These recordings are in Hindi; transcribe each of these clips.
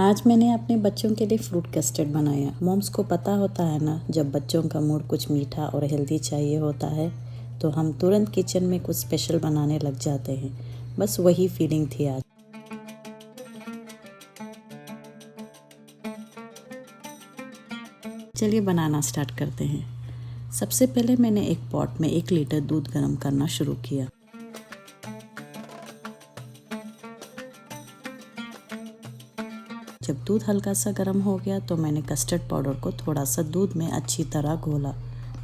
आज मैंने अपने बच्चों के लिए फ्रूट कस्टर्ड बनाया। मॉम्स को पता होता है ना, जब बच्चों का मूड कुछ मीठा और हेल्दी चाहिए होता है तो हम तुरंत किचन में कुछ स्पेशल बनाने लग जाते हैं। बस वही फीलिंग थी आज। चलिए बनाना स्टार्ट करते हैं। सबसे पहले मैंने एक पॉट में 1 लीटर दूध गर्म करना शुरू किया। जब दूध हल्का सा गर्म हो गया तो मैंने कस्टर्ड पाउडर को थोड़ा सा दूध में अच्छी तरह घोला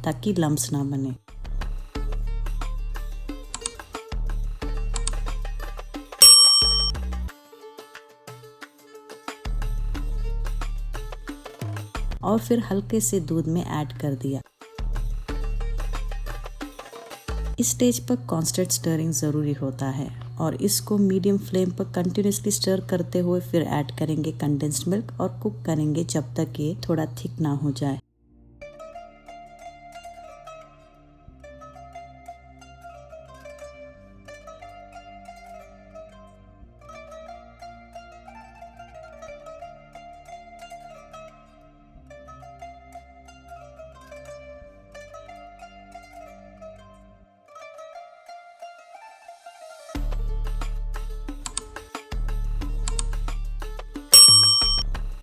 ताकि लम्स ना बने। और फिर हल्के से दूध में ऐड कर दिया। इस स्टेज पर कांस्टेंट स्टरिंग ज़रूरी होता है और इसको मीडियम फ्लेम पर कंटिन्यूसली स्टर करते हुए फिर ऐड करेंगे कंडेंस्ड मिल्क और कुक करेंगे जब तक ये थोड़ा थिक ना हो जाए।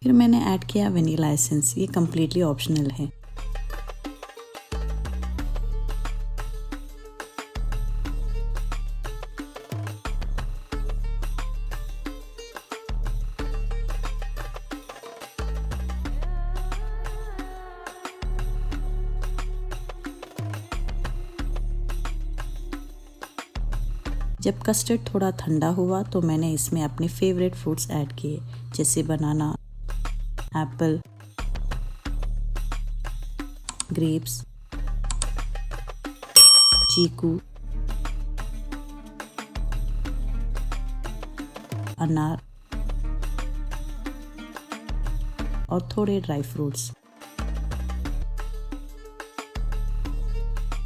फिर मैंने ऐड किया वनीला एसेंस। ये कम्प्लीटली ऑप्शनल है। जब कस्टर्ड थोड़ा ठंडा हुआ तो मैंने इसमें अपने फेवरेट फ्रूट्स ऐड किए, जैसे बनाना, एप्पल, ग्रेप्स, चीकू, अनार और थोड़े ड्राई फ्रूट्स।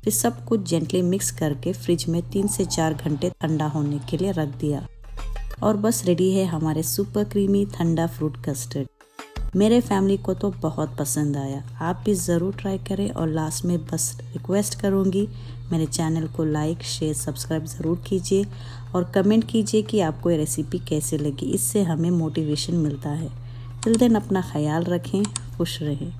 फिर सब कुछ जेंटली मिक्स करके फ्रिज में 3 से 4 घंटे ठंडा होने के लिए रख दिया और बस रेडी है हमारे सुपर क्रीमी ठंडा फ्रूट कस्टर्ड। मेरे फैमिली को तो बहुत पसंद आया। आप भी ज़रूर ट्राई करें और लास्ट में बस रिक्वेस्ट करूँगी, मेरे चैनल को लाइक, शेयर, सब्सक्राइब ज़रूर कीजिए और कमेंट कीजिए कि आपको ये रेसिपी कैसे लगी। इससे हमें मोटिवेशन मिलता है। टिल देन अपना ख्याल रखें, खुश रहें।